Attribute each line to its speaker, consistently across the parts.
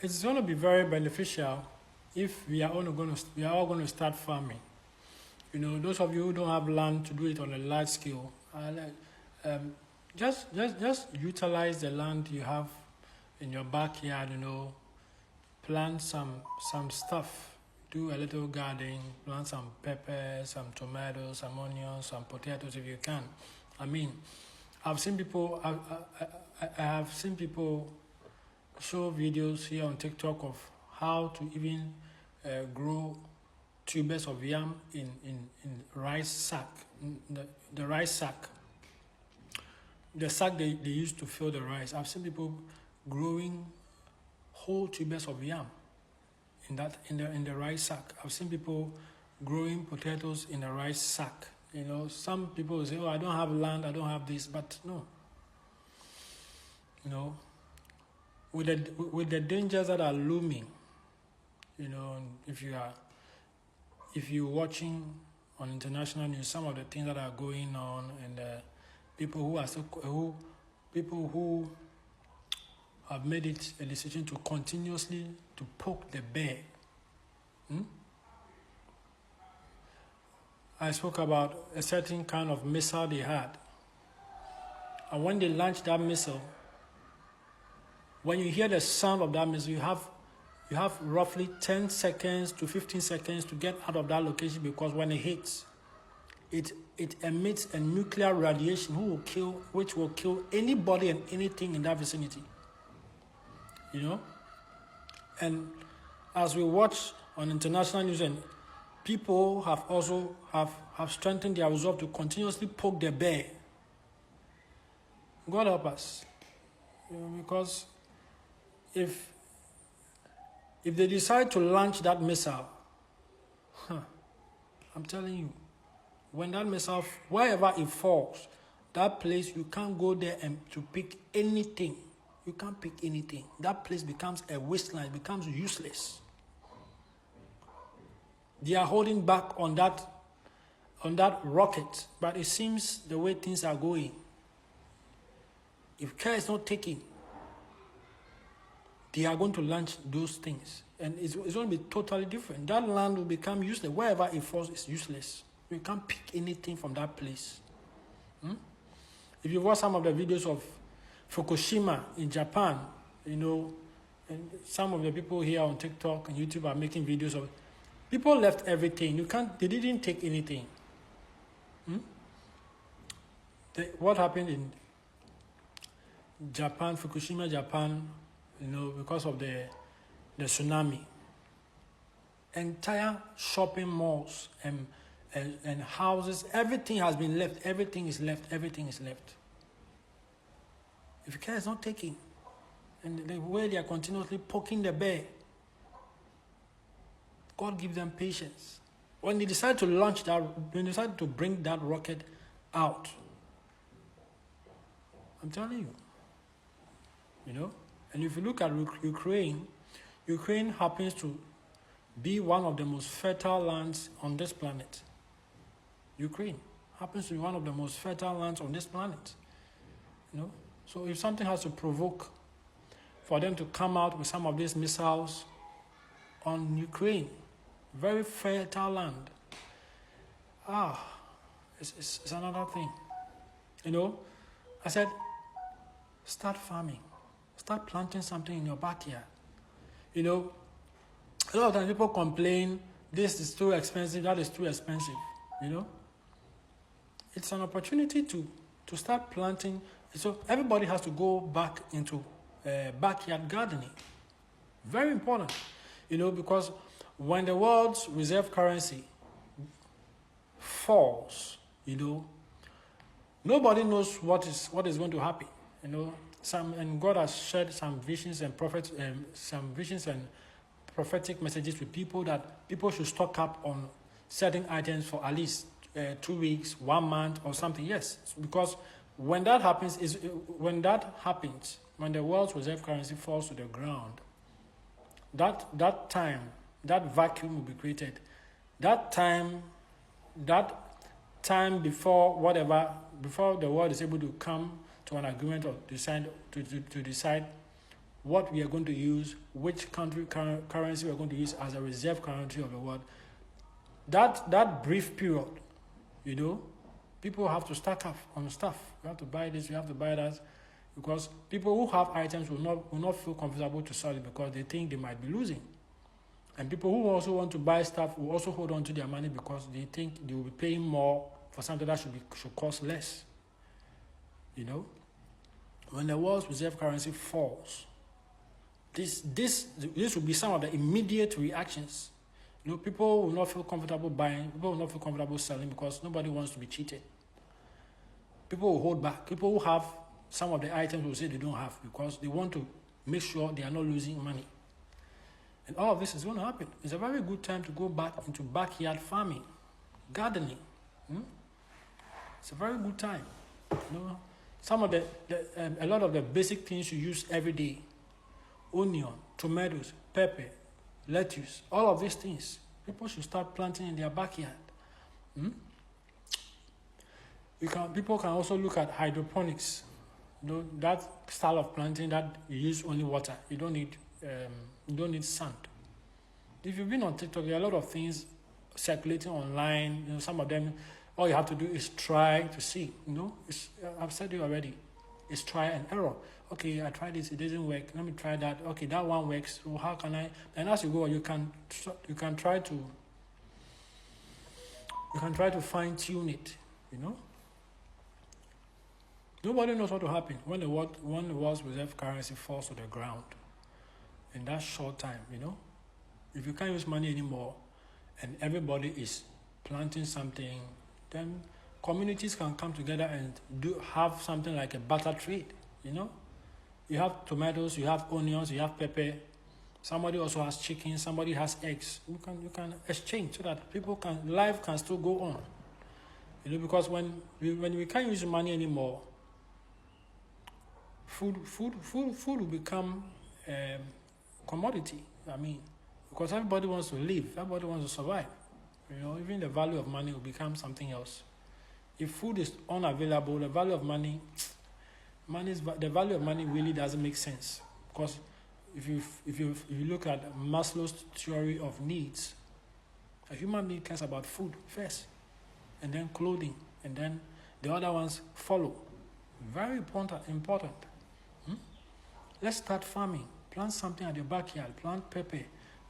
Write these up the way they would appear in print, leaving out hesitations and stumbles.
Speaker 1: it's going to be very beneficial if we are all going to start farming. Those of you who don't have land to do it on a large scale, just utilize the land you have in your backyard. Plant some stuff. Do a little gardening. Plant some peppers, some tomatoes, some onions, some potatoes if you can. I mean, I have seen people show videos here on TikTok of how to even grow tubers of yam in rice sack, the rice sack, the sack they use to fill the rice. I've seen people growing whole tubers of yam in the rice sack. I've seen people growing potatoes in a rice sack. Some people say, "Oh, I don't have land, I don't have this," but no. With the dangers that are looming, if you're watching on international news, some of the things that are going on, and people who have made it a decision to continuously to poke the bear. I spoke about a certain kind of missile they had, and when they launched that missile, when you hear the sound of that missile, you have roughly 10 seconds to 15 seconds to get out of that location, because when it hits, it emits a nuclear radiation which will kill anybody and anything in that vicinity. And as we watch on international news, and people have also have strengthened their resolve to continuously poke the bear. God help us, because if they decide to launch that missile, I'm telling you, when that missile, wherever it falls, that place, you can't go there and to pick anything. You can't pick anything. That place becomes a wasteland. It becomes useless. They are holding back on that rocket, but it seems the way things are going, if care is not taken, they are going to launch those things, and it's going to be totally different. That land will become useless. Wherever it falls, it's useless. You can't pick anything from that place. If you watch some of the videos of Fukushima in Japan, and some of the people here on TikTok and YouTube are making videos of people left everything. They didn't take anything. What happened in Japan, Fukushima, Japan, because of the tsunami, entire shopping malls and houses, everything has been left. Everything is left. If care is not taken, and the way they are continuously poking the bear, God give them patience. When they decide to launch that, when they decide to bring that rocket out, I'm telling you, and if you look at Ukraine happens to be one of the most fertile lands on this planet. Ukraine happens to be one of the most fertile lands on this planet. So if something has to provoke for them to come out with some of these missiles on Ukraine, very fertile land, it's another thing. I said, start farming. Start planting something in your backyard. A lot of times people complain, this is too expensive, that is too expensive. It's an opportunity to start planting. So everybody has to go back into backyard gardening. Very important, because when the world's reserve currency falls, nobody knows what is going to happen. And God has shared some visions and prophetic messages with people that people should stock up on certain items for at least 2 weeks, 1 month, or something. Yes, because when that happens, when the world's reserve currency falls to the ground, that vacuum will be created. That time before the world is able to come to an agreement or decide what we are going to use, which country currency we are going to use as a reserve currency of the world. That brief period, you know, people have to stack up on stuff. You have to buy this, you have to buy that, because people who have items will not feel comfortable to sell it because they think they might be losing. And people who also want to buy stuff will also hold on to their money because they think they will be paying more for something that should cost less. You know, when the world's reserve currency falls, this will be some of the immediate reactions. You know, people will not feel comfortable buying, people will not feel comfortable selling because nobody wants to be cheated. People will hold back. People who have some of the items will say they don't have because they want to make sure they are not losing money. And all of this is going to happen. It's a very good time to go back into backyard farming, gardening. It's a very good time. You know, some of a lot of the basic things you use every day, onion, tomatoes, pepper, lettuce, all of these things, people should start planting in their backyard. People can also look at hydroponics. You know, that style of planting that you use only water. You don't need sand. If you've been on TikTok, there are a lot of things circulating online. You know, some of them, all you have to do is try to see. You know, I've said it already. It's try and error. Okay, I tried this, it doesn't work. Let me try that. Okay, that one works. So how can I? And as you go, you can try to fine tune it. You know. Nobody knows what will happen when the world's reserve currency falls to the ground in that short time, you know. If you can't use money anymore and everybody is planting something, then communities can come together and have something like a barter trade, you know. You have tomatoes, you have onions, you have pepper. Somebody also has chicken, somebody has eggs. You can exchange so that life can still go on. You know, because when we can't use money anymore, food will become commodity. I mean, because everybody wants to live, everybody wants to survive. You know, even the value of money will become something else. If food is unavailable, the value of money really doesn't make sense. Because if you look at Maslow's theory of needs, a human being cares about food first, and then clothing, and then the other ones follow. Very important. Let's start farming. Plant something at your backyard. Plant pepper.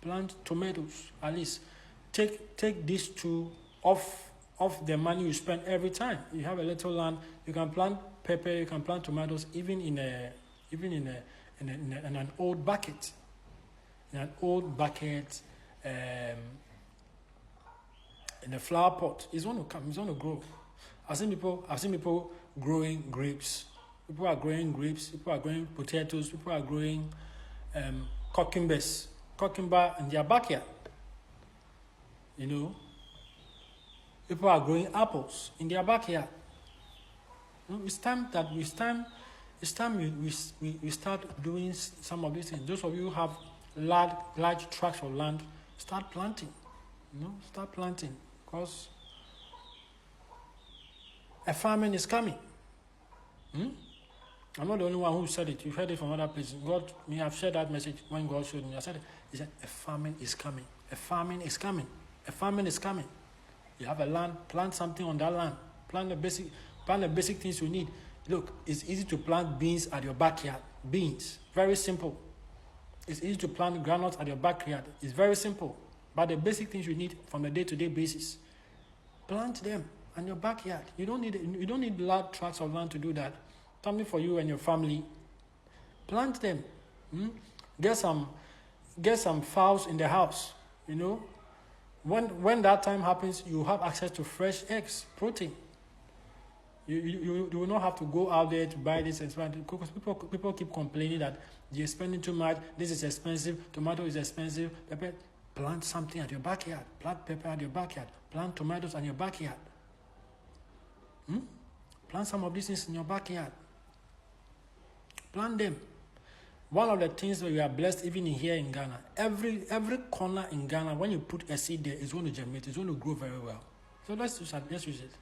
Speaker 1: Plant tomatoes. At least take these two off the money you spend every time. You have a little land. You can plant pepper. You can plant tomatoes. Even in an old bucket. In an old bucket. In a flower pot. It's going to come. It's going to grow. I've seen people growing grapes. People are growing grapes. People are growing potatoes. People are growing cucumber in their backyard. You know, people are growing apples in their backyard. You know, it's time we start doing some of these things. Those of you who have large tracts of land, start planting. You know, start planting because a famine is coming. I'm not the only one who said it. You've heard it from other places. God may have shared that message when God showed me. I said it. He said, a famine is coming. A famine is coming. A famine is coming. You have a land, plant something on that land. Plant the basic things you need. Look, it's easy to plant beans at your backyard. Beans. Very simple. It's easy to plant groundnuts at your backyard. It's very simple. But the basic things you need from a day-to-day basis, plant them in your backyard. You don't need large tracts of land to do that. Something for you and your family. Plant them. Get some fowls in the house. You know, when that time happens, you have access to fresh eggs, protein. You will not have to go out there to buy this expensive. Because people keep complaining that you're spending too much. This is expensive. Tomato is expensive. Pepper. Plant something at your backyard. Plant pepper at your backyard. Plant tomatoes at your backyard. Plant some of these things in your backyard. Plant them. One of the things that we are blessed even here in Ghana, every corner in Ghana, when you put a seed there, it's going to germinate. It's going to grow very well. So let's use it.